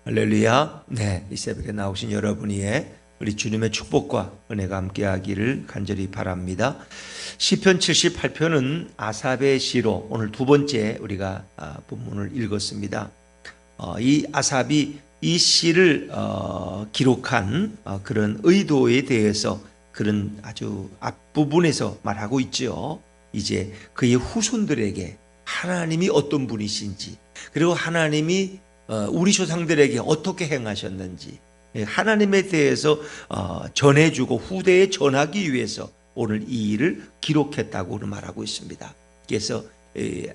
할렐루야. 네, 이 새벽에 나오신 여러분이 우리 주님의 축복과 은혜가 함께하기를 간절히 바랍니다. 시편 78편은 아삽의 시로 오늘 두 번째 우리가 본문을 읽었습니다. 이 아삽이 이 시를 기록한 그런 의도에 대해서 그런 아주 앞부분에서 말하고 있죠. 이제 그의 후손들에게 하나님이 어떤 분이신지, 그리고 하나님이 우리 조상들에게 어떻게 행하셨는지 하나님에 대해서 전해주고 후대에 전하기 위해서 오늘 이 일을 기록했다고 말하고 있습니다. 그래서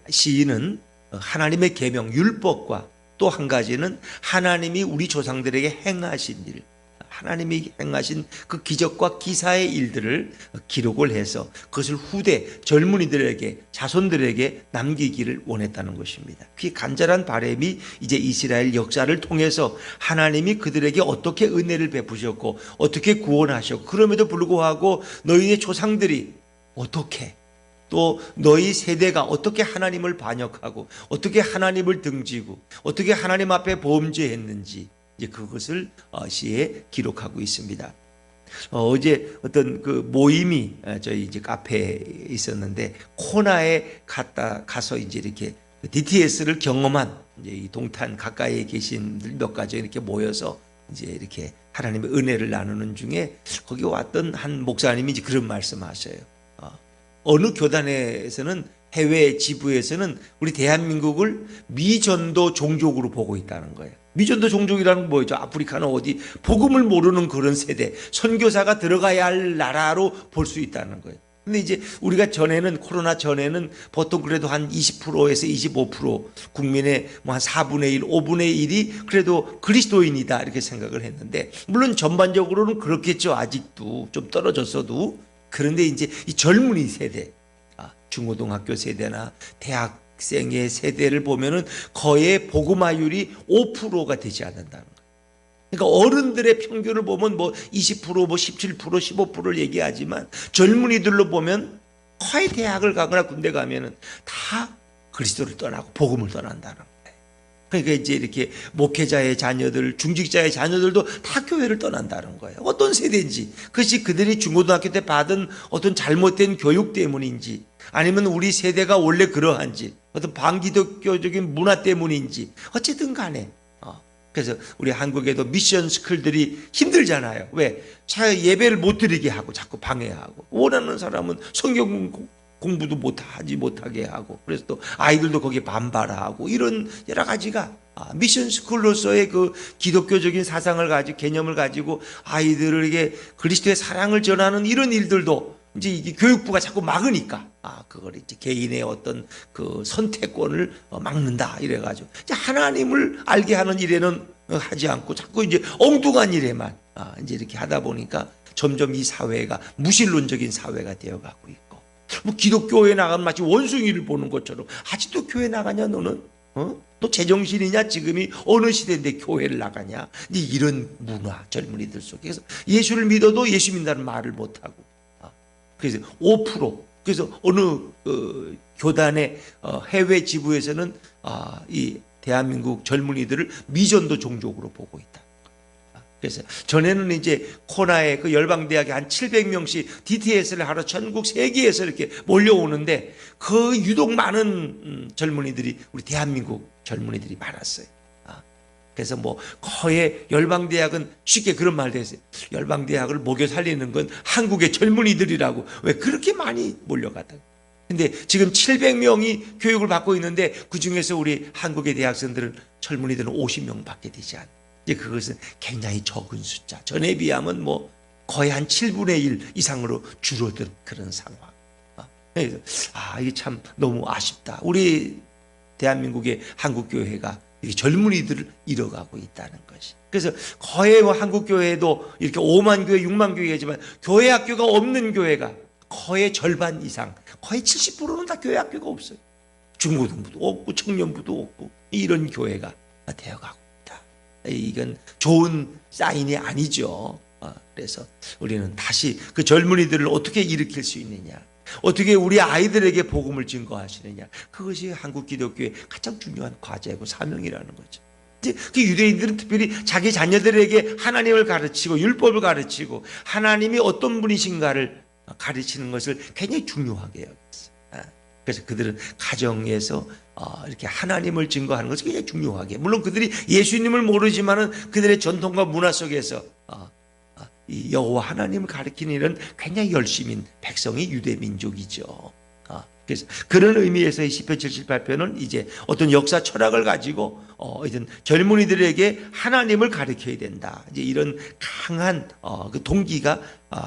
시인은 하나님의 계명 율법과 또 한 가지는 하나님이 우리 조상들에게 행하신 일, 하나님이 행하신 그 기적과 기사의 일들을 기록을 해서 그것을 후대 젊은이들에게, 자손들에게 남기기를 원했다는 것입니다. 그 간절한 바람이 이제 이스라엘 역사를 통해서 하나님이 그들에게 어떻게 은혜를 베푸셨고 어떻게 구원하셨고, 그럼에도 불구하고 너희의 조상들이 어떻게, 또 너희 세대가 어떻게 하나님을 반역하고 어떻게 하나님을 등지고 어떻게 하나님 앞에 범죄했는지 이제 그것을 시에 기록하고 있습니다. 어제 어떤 그 모임이 저희 이제 카페에 있었는데, 코나에 가서 이제 이렇게 DTS를 경험한 이제 이 동탄 가까이에 계신 몇 가지 이렇게 모여서 이제 이렇게 하나님의 은혜를 나누는 중에 거기 왔던 한 목사님이 이제 그런 말씀하셔요. 어느 교단에서는, 해외 지부에서는 우리 대한민국을 미전도 종족으로 보고 있다는 거예요. 미전도 종족이라는 건 뭐죠? 아프리카는 어디 복음을 모르는 그런 세대, 선교사가 들어가야 할 나라로 볼 수 있다는 거예요. 근데 이제 우리가 전에는, 코로나 전에는 보통 그래도 한 20%에서 25% 국민의 뭐 한 4분의 1, 5분의 1이 그래도 그리스도인이다 이렇게 생각을 했는데, 물론 전반적으로는 그렇겠죠. 아직도 좀 떨어졌어도. 그런데 이제 이 젊은이 세대, 중고등학교 세대나 대학생의 세대를 보면은 거의 복음화율이 5%가 되지 않는다는 거예요. 그러니까 어른들의 평균을 보면 뭐 20%, 뭐 17%, 15%를 얘기하지만 젊은이들로 보면 거의 대학을 가거나 군대 가면은 다 그리스도를 떠나고 복음을 떠난다는 거예요. 그러니까 이제 이렇게 목회자의 자녀들, 중직자의 자녀들도 다 교회를 떠난다는 거예요. 어떤 세대인지, 그것이 그들이 중고등학교 때 받은 어떤 잘못된 교육 때문인지, 아니면 우리 세대가 원래 그러한지, 어떤 반기독교적인 문화 때문인지, 어쨌든 간에 그래서 우리 한국에도 미션 스쿨들이 힘들잖아요. 왜? 예배를 못 드리게 하고 자꾸 방해하고, 원하는 사람은 성경 공부도 못하게 하고, 그래서 또 아이들도 거기에 반발하고, 이런 여러 가지가 미션 스쿨로서의 그 기독교적인 사상을 가지고, 개념을 가지고 아이들에게 그리스도의 사랑을 전하는 이런 일들도 이제 이게 교육부가 자꾸 막으니까 그걸 이제 개인의 어떤 그 선택권을 막는다 이래가지고 이제 하나님을 알게 하는 일에는 하지 않고 자꾸 이제 엉뚱한 일에만 이제 이렇게 하다 보니까 점점 이 사회가 무신론적인 사회가 되어가고 있고, 뭐 기독교에 나가면 마치 원숭이를 보는 것처럼 아직도 교회 나가냐 너는? 또 제정신이냐? 지금이 어느 시대인데 교회를 나가냐? 이런 문화, 젊은이들 속에서 예수를 믿어도 예수 믿는다는 말을 못하고, 그래서 5%, 그래서 어느 교단의 해외 지부에서는 이 대한민국 젊은이들을 미전도 종족으로 보고 있다. 그래서 전에는 이제 코나에 그 열방대학에 한 700명씩 DTS를 하러 전국 세계에서 이렇게 몰려오는데, 그 유독 많은 젊은이들이 우리 대한민국 젊은이들이 많았어요. 그래서 뭐 거의 열방대학은 쉽게 그런 말도 했어요. 열방대학을 먹여 살리는 건 한국의 젊은이들이라고. 왜 그렇게 많이 몰려가다. 근데 지금 700명이 교육을 받고 있는데 그 중에서 우리 한국의 대학생들은, 젊은이들은 50명밖에 되지 않아요. 이제 그것은 굉장히 적은 숫자. 전에 비하면 뭐 거의 한 7분의 1 이상으로 줄어든 그런 상황. 그래서 이게 참 너무 아쉽다. 우리 대한민국의 한국교회가 젊은이들을 잃어가고 있다는 것이. 그래서 거의 뭐 한국교회도 이렇게 5만 교회, 6만 교회지만 교회 학교가 없는 교회가 거의 절반 이상, 거의 70%는 다 교회 학교가 없어요. 중고등부도 없고 청년부도 없고, 이런 교회가 되어가고 있다. 이건 좋은 사인이 아니죠. 그래서 우리는 다시 그 젊은이들을 어떻게 일으킬 수 있느냐, 어떻게 우리 아이들에게 복음을 증거하시느냐, 그것이 한국 기독교의 가장 중요한 과제고 사명이라는 거죠. 그 유대인들은 특별히 자기 자녀들에게 하나님을 가르치고 율법을 가르치고 하나님이 어떤 분이신가를 가르치는 것을 굉장히 중요하게 여겼어요. 그래서 그들은 가정에서 이렇게 하나님을 증거하는 것을 굉장히 중요하게, 물론 그들이 예수님을 모르지만은 그들의 전통과 문화 속에서 이 여호와 하나님을 가르치는 일은 굉장히 열심인 백성이 유대 민족이죠. 그래서 그런 의미에서 이 시편 78편은 이제 어떤 역사 철학을 가지고 이제 젊은이들에게 하나님을 가르쳐야 된다, 이제 이런 강한 그 동기가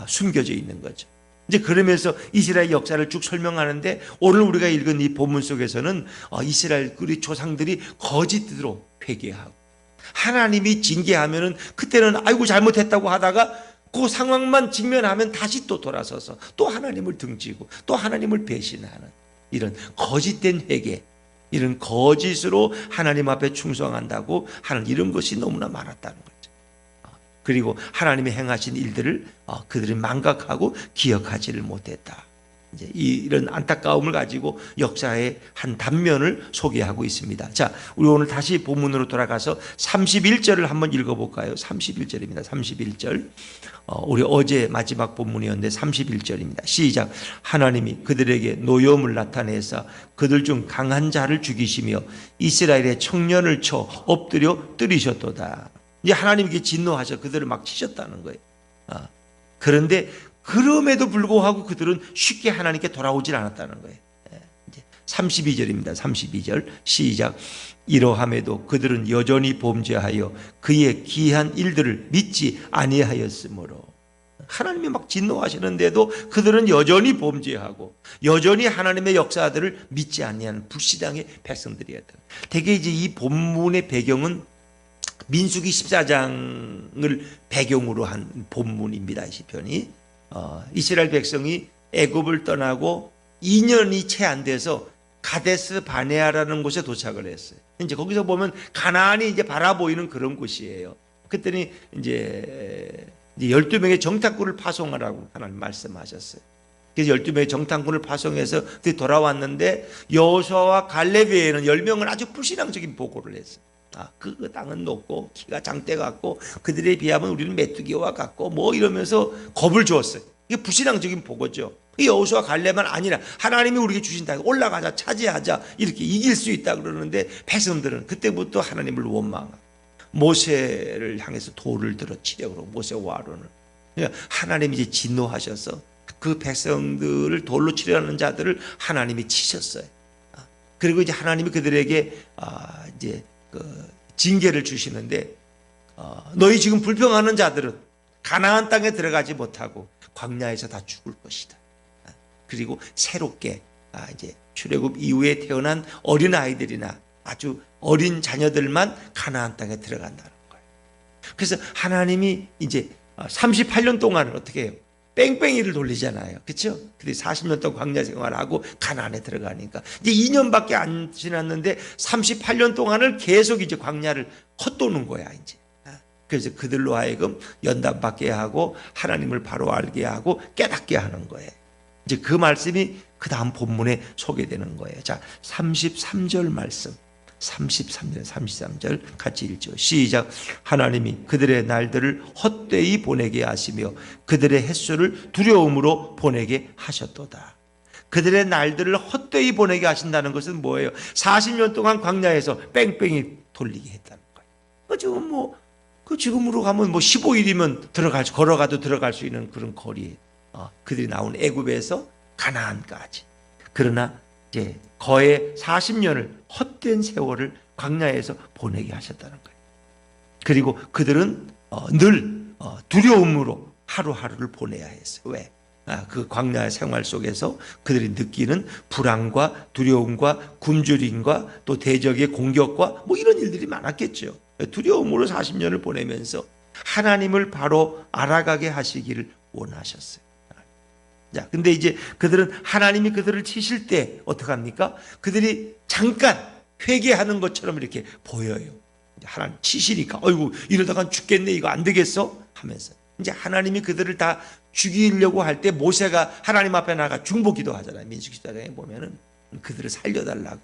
숨겨져 있는 거죠. 이제 그러면서 이스라엘 역사를 쭉 설명하는데, 오늘 우리가 읽은 이 본문 속에서는 이스라엘 우리 조상들이 거짓으로 회개하고 하나님이 징계하면은 그때는 아이고 잘못했다고 하다가 그 상황만 직면하면 다시 또 돌아서서 또 하나님을 등지고 또 하나님을 배신하는 이런 거짓된 회개, 이런 거짓으로 하나님 앞에 충성한다고 하는 이런 것이 너무나 많았다는 거죠. 그리고 하나님이 행하신 일들을 그들이 망각하고 기억하지를 못했다. 이제 이런 안타까움을 가지고 역사의 한 단면을 소개하고 있습니다. 자, 우리 오늘 다시 본문으로 돌아가서 31절을 한번 읽어볼까요? 31절입니다. 31절. 우리 어제 마지막 본문이었는데 31절입니다. 시작. 하나님이 그들에게 노여움을 나타내사 그들 중 강한 자를 죽이시며 이스라엘의 청년을 쳐 엎드려 때리셨도다. 이제 하나님께 진노하셔 그들을 막 치셨다는 거예요. 그런데 그럼에도 불구하고 그들은 쉽게 하나님께 돌아오질 않았다는 거예요. 32절입니다. 32절 시작. 이러함에도 그들은 여전히 범죄하여 그의 기이한 일들을 믿지 아니하였으므로. 하나님이 막 진노하시는데도 그들은 여전히 범죄하고 여전히 하나님의 역사들을 믿지 아니하는 불신앙의 백성들이었다. 대개 이제 이 본문의 배경은 민수기 14장을 배경으로 한 본문입니다. 이 시편이. 이스라엘 백성이 애굽을 떠나고 2년이 채 안 돼서 가데스 바네아라는 곳에 도착을 했어요. 이제 거기서 보면 가나안이 이제 바라보이는 그런 곳이에요. 그랬더니 이제 12명의 정탐꾼을 파송하라고 하나님 말씀하셨어요. 그래서 12명의 정탐꾼을 파송해서 돌아왔는데 여호수아와 갈렙 외에는 10명은 아주 불신앙적인 보고를 했어요. 그 땅은 높고 키가 장대 같고 그들에 비하면 우리는 메뚜기와 같고 뭐 이러면서 겁을 주었어요. 이게 불신앙적인 보고죠. 여호수아 갈렙만 아니라 하나님이 우리에게 주신다, 올라가자, 차지하자, 이렇게 이길 수 있다 그러는데 백성들은 그때부터 하나님을 원망하고 모세를 향해서 돌을 들어 치려고 모세와 아론을. 그러니까 하나님이 이제 진노하셔서 그 백성들을 돌로 치려는 자들을 하나님이 치셨어요. 그리고 이제 하나님이 그들에게 이제 징계를 주시는데, 너희 지금 불평하는 자들은 가나안 땅에 들어가지 못하고 광야에서 다 죽을 것이다. 그리고 새롭게 이제 출애굽 이후에 태어난 어린 아이들이나 아주 어린 자녀들만 가나안 땅에 들어간다는 거예요. 그래서 하나님이 이제 38년 동안을 어떻게 해요? 뺑뺑이를 돌리잖아요. 그렇죠? 근데 40년 동안 광야 생활하고 가나안에 들어가니까 이제 2년밖에 안 지났는데 38년 동안을 계속 이제 광야를 헛도는 거야, 이제. 그래서 그들로 하여금 연단받게 하고 하나님을 바로 알게 하고 깨닫게 하는 거예요. 이제 그 말씀이 그 다음 본문에 소개되는 거예요. 자, 33절 말씀. 33절 같이 읽죠. 시작. 하나님이 그들의 날들을 헛되이 보내게 하시며 그들의 햇수를 두려움으로 보내게 하셨도다. 그들의 날들을 헛되이 보내게 하신다는 것은 뭐예요? 40년 동안 광야에서 뺑뺑이 돌리게 했다는 거예요. 지금으로 가면 15일이면 걸어가도 들어갈 수 있는 그런 거리에 그들이 나온 애굽에서 가나안까지. 그러나 이제 거의 40년을 헛된 세월을 광야에서 보내게 하셨다는 거예요. 그리고 그들은 늘 두려움으로 하루하루를 보내야 했어요. 왜? 그 광야의 생활 속에서 그들이 느끼는 불안과 두려움과 굶주림과 또 대적의 공격과 뭐 이런 일들이 많았겠죠. 두려움으로 40년을 보내면서 하나님을 바로 알아가게 하시기를 원하셨어요. 자, 근데 이제 그들은 하나님이 그들을 치실 때 어떡합니까? 그들이 잠깐 회개하는 것처럼 이렇게 보여요. 하나님 치시니까 어이구 이러다가 죽겠네, 이거 안 되겠어 하면서 이제 하나님이 그들을 다 죽이려고 할 때 모세가 하나님 앞에 나가 중보기도 하잖아요. 민수기 14장에 보면은 그들을 살려달라고.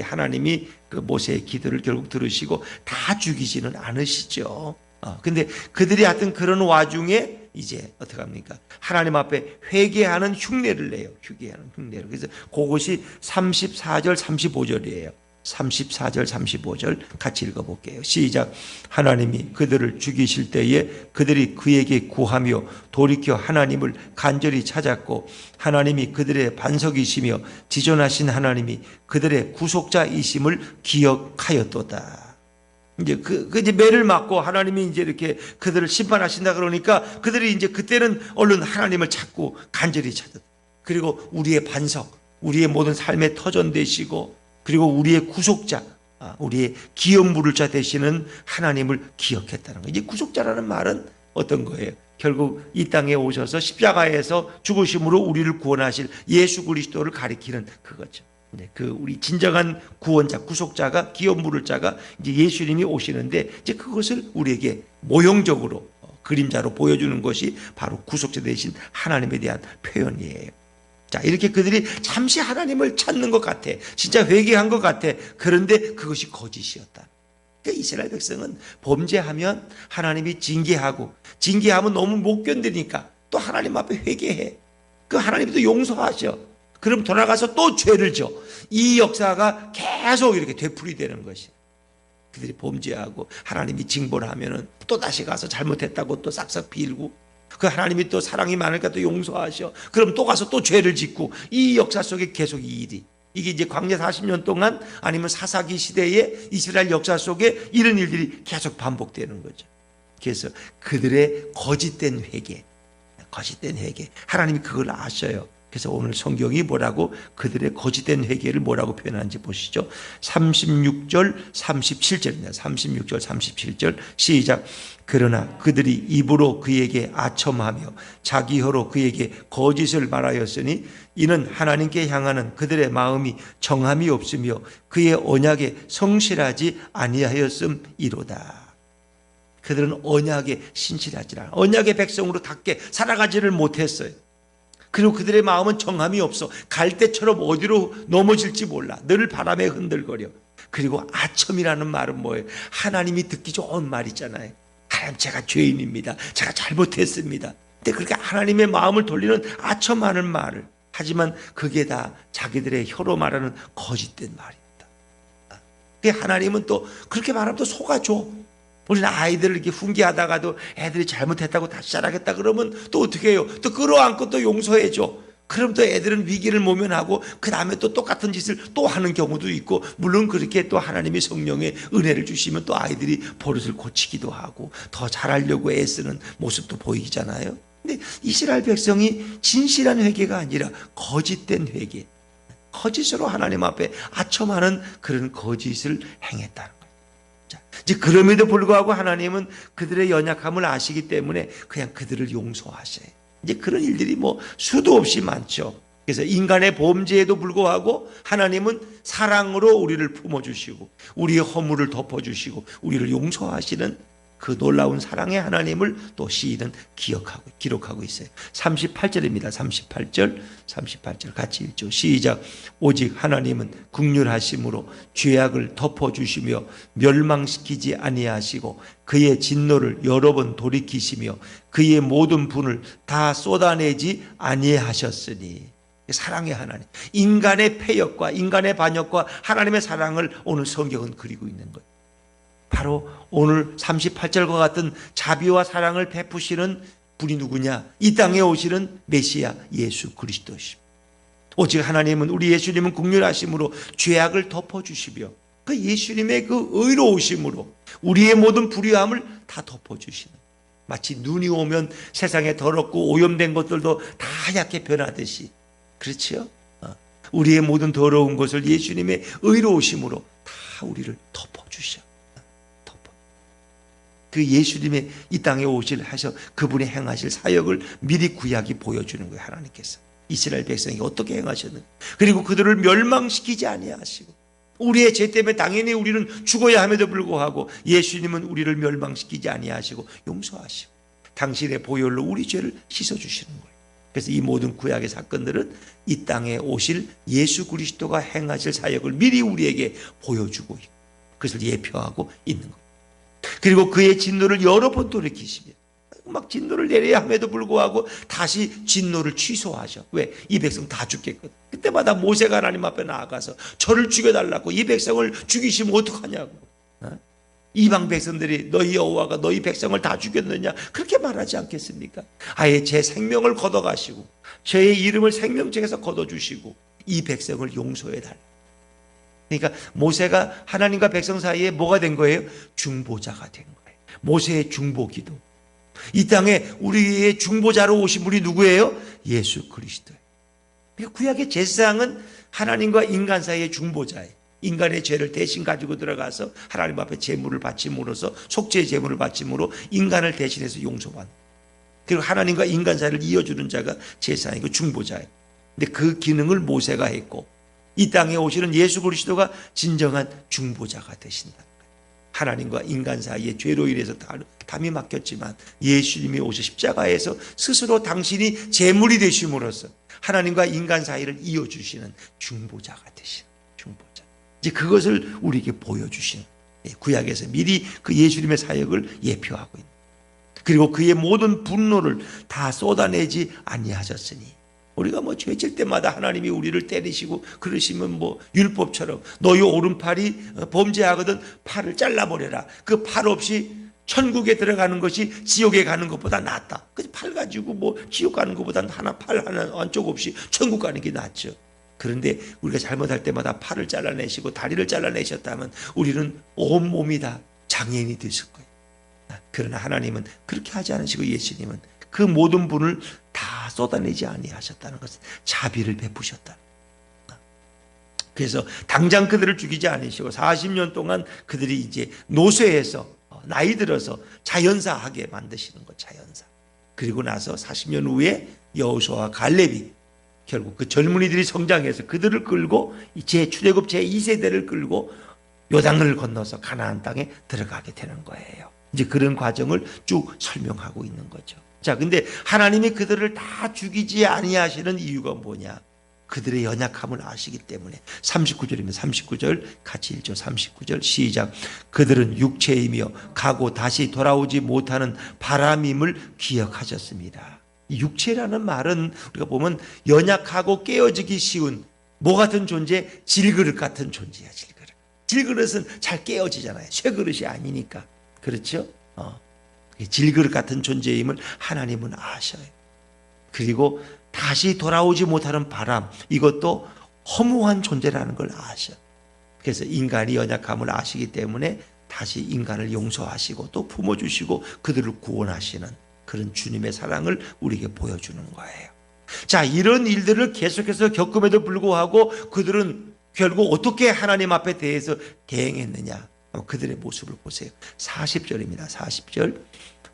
하나님이 그 모세의 기도를 결국 들으시고 다 죽이지는 않으시죠. 근데 그들이 하여튼 그런 와중에 이제 어떻게 합니까? 하나님 앞에 회개하는 흉내를 내요. 회개하는 흉내를. 그래서 그것이 34절 35절이에요. 34절 35절 같이 읽어볼게요. 시작. 하나님이 그들을 죽이실 때에 그들이 그에게 구하며 돌이켜 하나님을 간절히 찾았고 하나님이 그들의 반석이시며 지존하신 하나님이 그들의 구속자이심을 기억하였도다. 이제 이제 매를 맞고 하나님이 이제 이렇게 그들을 심판하신다 그러니까 그들이 이제 그때는 얼른 하나님을 찾고 간절히 찾았다. 그리고 우리의 반석, 우리의 모든 삶의 터전 되시고 그리고 우리의 구속자, 우리의 기업 물을 자 되시는 하나님을 기억했다는 거예요. 이제 구속자라는 말은 어떤 거예요? 결국 이 땅에 오셔서 십자가에서 죽으심으로 우리를 구원하실 예수 그리스도를 가리키는 그거죠. 그 우리 진정한 구원자, 구속자가 기업 물을 자가 이제 예수님이 오시는데 이제 그것을 우리에게 모형적으로 그림자로 보여주는 것이 바로 구속자 되신 하나님에 대한 표현이에요. 자, 이렇게 그들이 잠시 하나님을 찾는 것 같아. 진짜 회개한 것 같아. 그런데 그것이 거짓이었다. 그러니까 이스라엘 백성은 범죄하면 하나님이 징계하면 너무 못 견디니까 또 하나님 앞에 회개해. 그 하나님이 또 용서하셔. 그럼 돌아가서 또 죄를 져. 이 역사가 계속 이렇게 되풀이되는 것이. 그들이 범죄하고 하나님이 징벌을 하면은 또 다시 가서 잘못했다고 또 싹싹 빌고 그 하나님이 또 사랑이 많으니까 또 용서하셔. 그럼 또 가서 또 죄를 짓고 이 역사 속에 계속 이 일이. 이게 이제 광야 40년 동안 아니면 사사기 시대의 이스라엘 역사 속에 이런 일들이 계속 반복되는 거죠. 그래서 그들의 거짓된 회개. 하나님이 그걸 아셔요. 그래서 오늘 성경이 뭐라고 그들의 거짓된 회개를 뭐라고 표현하는지 보시죠. 36절 37절입니다. 36절 37절 시작. 그러나 그들이 입으로 그에게 아첨하며 자기 혀로 그에게 거짓을 말하였으니 이는 하나님께 향하는 그들의 마음이 정함이 없으며 그의 언약에 성실하지 아니하였음이로다. 그들은 언약에 신실하지 않아. 언약의 백성으로답게 살아가지를 못했어요. 그리고 그들의 마음은 정함이 없어. 갈대처럼 어디로 넘어질지 몰라. 늘 바람에 흔들거려. 그리고 아첨이라는 말은 뭐예요? 하나님이 듣기 좋은 말이잖아요. 하나님, 제가 죄인입니다. 제가 잘못했습니다. 근데 그렇게 하나님의 마음을 돌리는 아첨하는 말을 하지만 그게 다 자기들의 혀로 말하는 거짓된 말입니다. 하나님은 또 그렇게 말하면 또 속아줘. 우리는 아이들을 이렇게 훈계하다가도 애들이 잘못했다고 다시 잘하겠다 그러면 또 어떻게 해요? 또 끌어안고 또 용서해줘. 그럼 또 애들은 위기를 모면하고 그 다음에 또 똑같은 짓을 또 하는 경우도 있고, 물론 그렇게 또 하나님의 성령의 은혜를 주시면 또 아이들이 버릇을 고치기도 하고 더 잘하려고 애쓰는 모습도 보이잖아요. 근데 이스라엘 백성이 진실한 회개가 아니라 거짓된 회개, 거짓으로 하나님 앞에 아첨하는 그런 거짓을 행했다는 거예요. 자, 이제 그럼에도 불구하고 하나님은 그들의 연약함을 아시기 때문에 그냥 그들을 용서하셔요. 이제 그런 일들이 뭐 수도 없이 많죠. 그래서 인간의 범죄에도 불구하고 하나님은 사랑으로 우리를 품어주시고 우리의 허물을 덮어주시고 우리를 용서하시는 그 놀라운 사랑의 하나님을 또 시인은 기록하고 있어요. 38절입니다. 38절 같이 읽죠. 시작. 오직 하나님은 긍휼하심으로 죄악을 덮어주시며 멸망시키지 아니하시고 그의 진노를 여러 번 돌이키시며 그의 모든 분을 다 쏟아내지 아니하셨으니. 사랑의 하나님, 인간의 패역과 인간의 반역과 하나님의 사랑을 오늘 성경은 그리고 있는 거예요. 바로 오늘 38절과 같은 자비와 사랑을 베푸시는 분이 누구냐? 이 땅에 오시는 메시아 예수 그리스도십니다. 오직 하나님은, 우리 예수님은 긍휼하심으로 죄악을 덮어주시며 그 예수님의 그 의로우심으로 우리의 모든 불의함을 다 덮어주시는, 마치 눈이 오면 세상에 더럽고 오염된 것들도 다 하얗게 변하듯이, 그렇지요? 우리의 모든 더러운 것을 예수님의 의로우심으로 다 우리를 덮어주셔. 그 예수님의 이 땅에 오실 하셔 그분이 행하실 사역을 미리 구약이 보여주는 거예요. 하나님께서 이스라엘 백성이 어떻게 행하셨는가, 그리고 그들을 멸망시키지 아니하시고 우리의 죄 때문에 당연히 우리는 죽어야 함에도 불구하고 예수님은 우리를 멸망시키지 아니하시고 용서하시고 당신의 보혈로 우리 죄를 씻어주시는 거예요. 그래서 이 모든 구약의 사건들은 이 땅에 오실 예수 그리스도가 행하실 사역을 미리 우리에게 보여주고 있고 그것을 예표하고 있는 겁니다. 그리고 그의 진노를 여러 번 돌이키시며 막 진노를 내려야 함에도 불구하고 다시 진노를 취소하셔. 왜? 이 백성 다 죽겠거든. 그때마다 모세가 하나님 앞에 나아가서 저를 죽여달라고, 이 백성을 죽이시면 어떡하냐고. 이방 백성들이 너희 여호와가 너희 백성을 다 죽였느냐 그렇게 말하지 않겠습니까? 아예 제 생명을 걷어가시고 저의 이름을 생명책에서 걷어주시고 이 백성을 용서해달라. 그러니까 모세가 하나님과 백성 사이에 뭐가 된 거예요? 중보자가 된 거예요. 모세의 중보기도. 이 땅에 우리의 중보자로 오신 분이 누구예요? 예수 그리스도예요. 그러니까 구약의 제사장은 하나님과 인간 사이의 중보자예요. 인간의 죄를 대신 가지고 들어가서 하나님 앞에 제물을 바침으로써 속죄의 제물을 바침으로 인간을 대신해서 용서받는, 그리고 하나님과 인간 사이를 이어주는 자가 제사장이고 중보자예요. 근데 그 기능을 모세가 했고 이 땅에 오시는 예수 그리스도가 진정한 중보자가 되신다. 하나님과 인간 사이의 죄로 인해서 담이 막혔지만 예수님이 오셔 십자가에서 스스로 당신이 제물이 되심으로써 하나님과 인간 사이를 이어주시는 중보자가 되시는 중보자. 이제 그것을 우리에게 보여주시는, 구약에서 미리 그 예수님의 사역을 예표하고 있는, 그리고 그의 모든 분노를 다 쏟아내지 아니하셨으니 우리가 뭐 죄질 때마다 하나님이 우리를 때리시고 그러시면 뭐 율법처럼 너희 오른팔이 범죄하거든 팔을 잘라버려라. 그 팔 없이 천국에 들어가는 것이 지옥에 가는 것보다 낫다. 그 팔 가지고 뭐 지옥 가는 것보다 팔 하나 한쪽 없이 천국 가는 게 낫죠. 그런데 우리가 잘못할 때마다 팔을 잘라내시고 다리를 잘라내셨다면 우리는 온몸이 다 장애인이 됐을 거예요. 그러나 하나님은 그렇게 하지 않으시고 예수님은 그 모든 분을 다 쏟아내지 아니하셨다는 것은 자비를 베푸셨다. 그래서 당장 그들을 죽이지 않으시고 40년 동안 그들이 이제 노쇠해서 나이 들어서 자연사하게 만드시는 것, 자연사. 그리고 나서 40년 후에 여호수아와 갈렙이 결국 그 젊은이들이 성장해서 그들을 끌고 출애굽 제2세대를 끌고 요단을 건너서 가나안 땅에 들어가게 되는 거예요. 이제 그런 과정을 쭉 설명하고 있는 거죠. 자, 근데 하나님이 그들을 다 죽이지 아니하시는 이유가 뭐냐? 그들의 연약함을 아시기 때문에. 39절이면 39절 같이 읽죠. 39절 시작. 그들은 육체이며 가고 다시 돌아오지 못하는 바람임을 기억하셨습니다. 육체라는 말은 우리가 보면 연약하고 깨어지기 쉬운 뭐 같은 존재? 질그릇 같은 존재야. 질그릇. 질그릇은 잘 깨어지잖아요. 쇠그릇이 아니니까. 그렇죠? 질그릇 같은 존재임을 하나님은 아셔요. 그리고 다시 돌아오지 못하는 바람, 이것도 허무한 존재라는 걸 아셔. 그래서 인간이 연약함을 아시기 때문에 다시 인간을 용서하시고 또 품어주시고 그들을 구원하시는 그런 주님의 사랑을 우리에게 보여주는 거예요. 자, 이런 일들을 계속해서 겪음에도 불구하고 그들은 결국 어떻게 하나님 앞에 대해서 대응했느냐? 그들의 모습을 보세요. 40절입니다.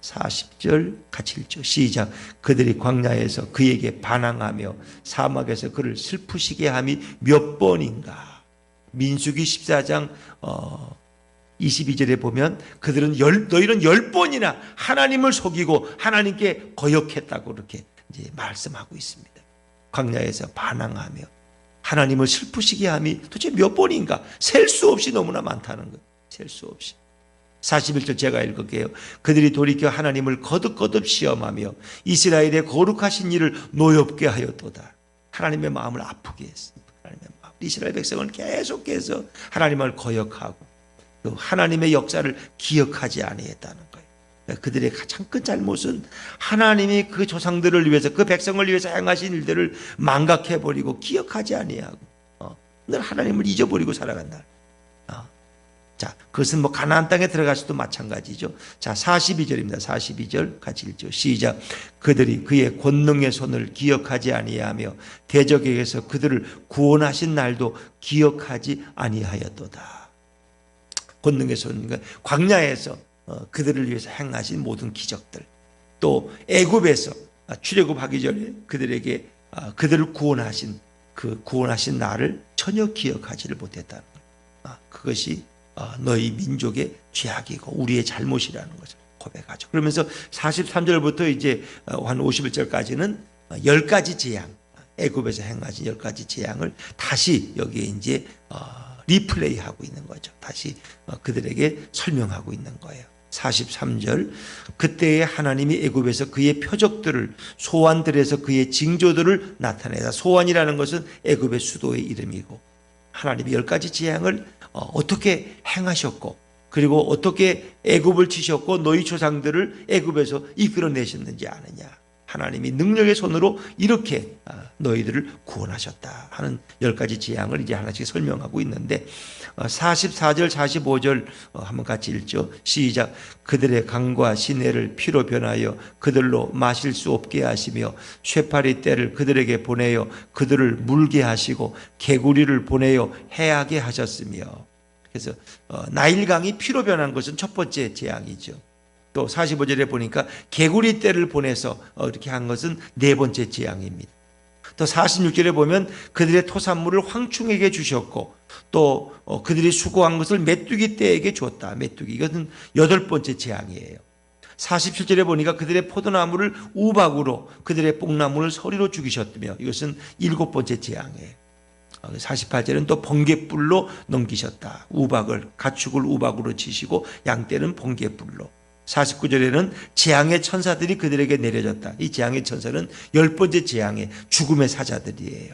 40절 같이 읽죠. 시작. 그들이 광야에서 그에게 반항하며 사막에서 그를 슬프시게 함이 몇 번인가. 민수기 14장 22절에 보면 그들은 너희는 10번이나 하나님을 속이고 하나님께 거역했다고 그렇게 이제 말씀하고 있습니다. 광야에서 반항하며 하나님을 슬프시게 함이 도대체 몇 번인가. 셀 수 없이 너무나 많다는 거예요. 셀 수 없이. 41절 제가 읽을게요. 그들이 돌이켜 하나님을 거듭거듭 시험하며 이스라엘의 거룩하신 일을 노엽게 하였도다. 하나님의 마음을 아프게 했습니다. 하나님의 마음. 이스라엘 백성은 계속해서 하나님을 거역하고 또 하나님의 역사를 기억하지 아니했다는 거예요. 그들의 가장 큰 잘못은 하나님이 그 조상들을 위해서 그 백성을 위해서 행하신 일들을 망각해버리고 기억하지 아니하고 늘 하나님을 잊어버리고 살아간다. 자, 그것은 뭐 가나안 땅에 들어가서도 마찬가지죠. 자, 42절입니다. 42절 같이 읽죠. 시작. 그들이 그의 권능의 손을 기억하지 아니하며 대적에게서 그들을 구원하신 날도 기억하지 아니하였도다. 권능의 손, 그러니까 광야에서 그들을 위해서 행하신 모든 기적들, 또 애굽에서 출애굽하기 전에 그들에게 그들을 구원하신 그 구원하신 날을 전혀 기억하지를 못했다는 거예요. 그것이 너희 민족의 죄악이고 우리의 잘못이라는 것을 고백하죠. 그러면서 43절부터 이제 한 51절까지는 10가지 재앙, 애굽에서 행하신 10가지 재앙을 다시 여기에 이제 리플레이하고 있는 거죠. 다시 그들에게 설명하고 있는 거예요. 43절, 그때에 하나님이 애굽에서 그의 표적들을, 소환들에서 그의 징조들을 나타내다. 소환이라는 것은 애굽의 수도의 이름이고, 하나님이 10가지 재앙을 어떻게 행하셨고, 그리고 어떻게 애굽을 치셨고 너희 조상들을 애굽에서 이끌어내셨는지 아느냐. 하나님이 능력의 손으로 이렇게 너희들을 구원하셨다 하는 10가지 재앙을 이제 하나씩 설명하고 있는데, 44절 45절 한번 같이 읽죠. 시작. 그들의 강과 시내를 피로 변하여 그들로 마실 수 없게 하시며 쇠파리 떼를 그들에게 보내어 그들을 물게 하시고 개구리를 보내어 해하게 하셨으며. 그래서 나일강이 피로 변한 것은 첫 번째 재앙이죠. 또 45절에 보니까 개구리 떼를 보내서 이렇게 한 것은 네 번째 재앙입니다. 또 46절에 보면 그들의 토산물을 황충에게 주셨고, 또 그들이 수고한 것을 메뚜기 떼에게 줬다. 메뚜기, 이것은 8번째 재앙이에요. 47절에 보니까 그들의 포도나무를 우박으로, 그들의 뽕나무를 서리로 죽이셨다며, 이것은 7번째 재앙이에요. 48절은 또 번개불로 넘기셨다. 우박을, 가축을 우박으로 치시고 양떼는 번개불로. 49절에는 재앙의 천사들이 그들에게 내려졌다. 이 재앙의 천사는 10번째 재앙의 죽음의 사자들이에요.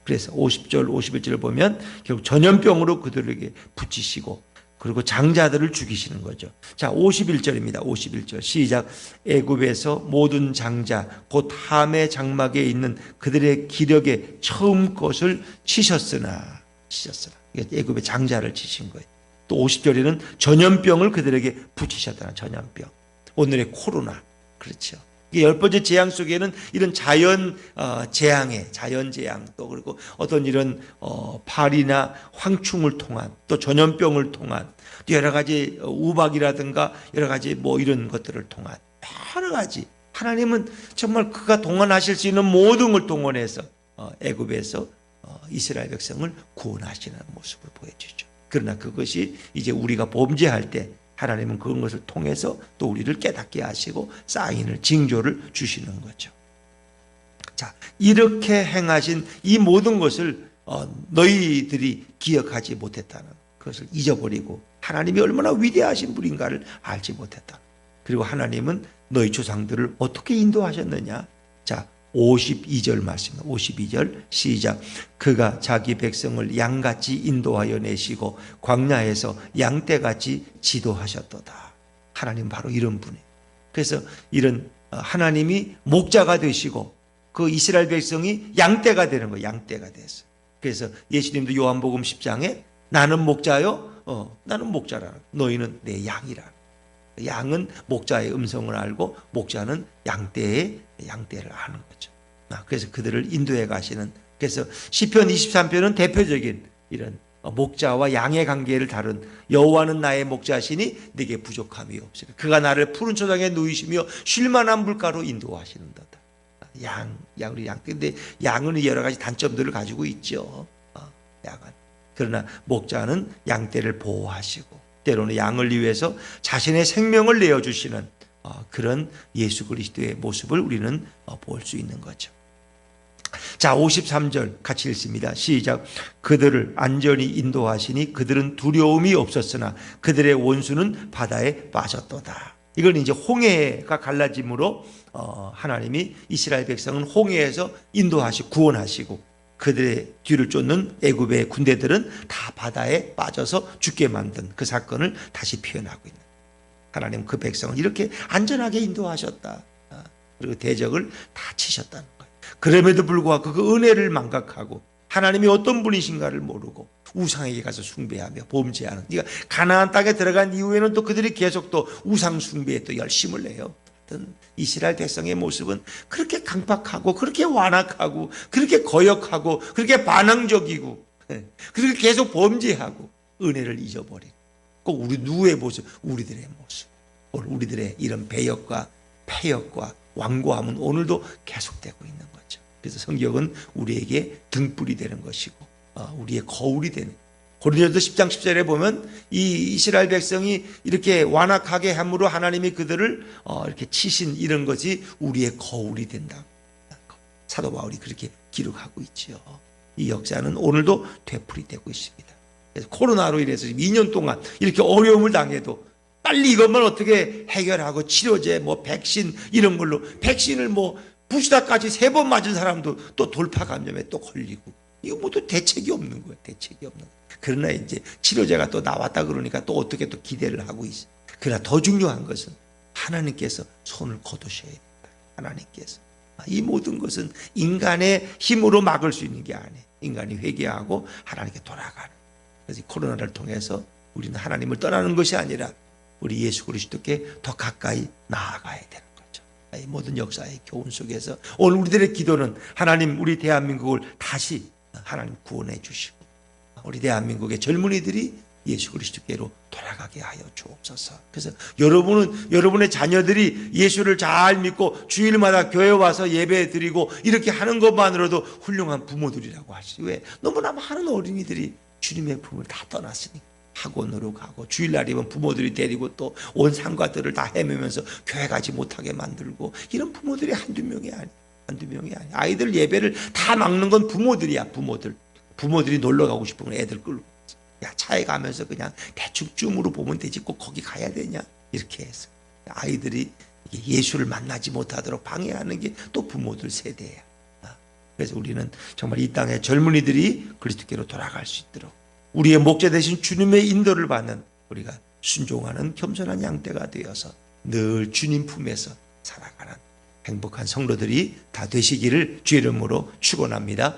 그래서 50절 51절을 보면 결국 전염병으로 그들에게 붙이시고, 그리고 장자들을 죽이시는 거죠. 자, 51절입니다. 51절 시작. 애굽에서 모든 장자 곧 함의 장막에 있는 그들의 기력의 처음 것을 치셨으나. 애굽의 장자를 치신 거예요. 또 50절에는 전염병을 그들에게 붙이셨다는 전염병. 오늘의 코로나. 그렇죠. 이게 10번째 재앙 속에는 이런 자연 재앙, 또 그리고 어떤 이런 파리나 황충을 통한, 또 전염병을 통한, 또 여러 가지 우박이라든가 여러 가지 이런 것들을 통한 여러 가지, 하나님은 정말 그가 동원하실 수 있는 모든 걸 동원해서 애굽에서 이스라엘 백성을 구원하시는 모습을 보여주죠. 그러나 그것이 이제 우리가 범죄할 때 하나님은 그런 것을 통해서 또 우리를 깨닫게 하시고 사인을, 징조를 주시는 거죠. 자, 이렇게 행하신 이 모든 것을 너희들이 기억하지 못했다는 그것을 잊어버리고 하나님이 얼마나 위대하신 분인가를 알지 못했다. 그리고 하나님은 너희 조상들을 어떻게 인도하셨느냐. 자, 52절 말씀입니다. 52절 시작. 그가 자기 백성을 양같이 인도하여 내시고 광야에서 양떼같이 지도하셨도다. 하나님 바로 이런 분이에요. 그래서 이런 하나님이 목자가 되시고 그 이스라엘 백성이 양떼가 되는 거예요. 양떼가 됐어요. 그래서 예수님도 요한복음 10장에 나는 목자요, 나는 목자라, 너희는 내 양이라. 양은 목자의 음성을 알고 목자는 양떼를 아는 거죠. 그래서 그들을 인도해 가시는, 그래서 시편 23편은 대표적인 이런 목자와 양의 관계를 다룬, 여호와는 나의 목자시니 내게 부족함이 없으리라. 그가 나를 푸른 초장에 누이시며 쉴만한 물가로 인도하시는도다. 우리 양. 근데 양은 여러 가지 단점들을 가지고 있죠. 양은. 그러나 목자는 양떼를 보호하시고 때로는 양을 위해서 자신의 생명을 내어주시는 그런 예수 그리스도의 모습을 우리는 볼 수 있는 거죠. 자, 53절 같이 읽습니다. 시작. 그들을 안전히 인도하시니 그들은 두려움이 없었으나 그들의 원수는 바다에 빠졌도다. 이걸 이제 홍해가 갈라짐으로 하나님이 이스라엘 백성은 홍해에서 인도하시고 구원하시고 그들의 뒤를 쫓는 애굽의 군대들은 다 바다에 빠져서 죽게 만든 그 사건을 다시 표현하고 있는, 하나님 그 백성을 이렇게 안전하게 인도하셨다. 그리고 대적을 다 치셨다는 거예요. 그럼에도 불구하고 그 은혜를 망각하고 하나님이 어떤 분이신가를 모르고 우상에게 가서 숭배하며 범죄하는, 그러니까 가나안 땅에 들어간 이후에는 또 그들이 계속 또 우상 숭배에 또 열심을 내요. 이스라엘 백성의 모습은 그렇게 강박하고 그렇게 완악하고 그렇게 거역하고 그렇게 반항적이고 그렇게 계속 범죄하고 은혜를 잊어버리고, 꼭 우리 누구의 모습? 우리들의 모습. 우리들의 이런 배역과 폐역과 완고함은 오늘도 계속되고 있는 거죠. 그래서 성경은 우리에게 등불이 되는 것이고 우리의 거울이 되는, 고린도서 10장 10절에 보면 이 이스라엘 백성이 이렇게 완악하게 함으로 하나님이 그들을 이렇게 치신 이런 것이 우리의 거울이 된다. 사도 바울이 그렇게 기록하고 있죠. 이 역사는 오늘도 되풀이되고 있습니다. 그래서 코로나로 인해서 2년 동안 이렇게 어려움을 당해도 빨리 이것만 어떻게 해결하고 치료제, 뭐 백신 이런 걸로 백신을 뭐 부시다까지 3번 맞은 사람도 또 돌파 감염에 또 걸리고 이거 모두 대책이 없는 거예요. 대책이 없는 거예요. 그러나 이제 치료제가 또 나왔다 그러니까 또 어떻게 또 기대를 하고 있어요. 그러나 더 중요한 것은 하나님께서 손을 거두셔야 된다. 하나님께서. 이 모든 것은 인간의 힘으로 막을 수 있는 게 아니에요. 인간이 회개하고 하나님께 돌아가는. 그래서 코로나를 통해서 우리는 하나님을 떠나는 것이 아니라 우리 예수 그리스도께 더 가까이 나아가야 되는 거죠. 이 모든 역사의 교훈 속에서 오늘 우리들의 기도는 하나님 우리 대한민국을 다시 하나님 구원해 주시고 우리 대한민국의 젊은이들이 예수 그리스도께로 돌아가게 하여 주옵소서. 그래서 여러분의 자녀들이 예수를 잘 믿고 주일마다 교회 와서 예배 드리고 이렇게 하는 것만으로도 훌륭한 부모들이라고 하시죠. 왜? 너무나 많은 어린이들이 주님의 품을 다 떠났으니까. 학원으로 가고 주일날이면 부모들이 데리고 또 온 상가들을 다 헤매면서 교회 가지 못하게 만들고 이런 부모들이 한두 명이 아니야. 아이들 예배를 다 막는 건 부모들이야. 부모들이 놀러 가고 싶으면 애들 끌고 야 차에 가면서 그냥 대충 줌으로 보면 되지 꼭 거기 가야 되냐 이렇게 해서 아이들이 예수를 만나지 못하도록 방해하는 게 또 부모들 세대야. 그래서 우리는 정말 이 땅의 젊은이들이 그리스도께로 돌아갈 수 있도록 우리의 목자 되신 주님의 인도를 받는 우리가 순종하는 겸손한 양떼가 되어서 늘 주님 품에서 살아가는 행복한 성도들이 다 되시기를 주의 이름으로 축원합니다.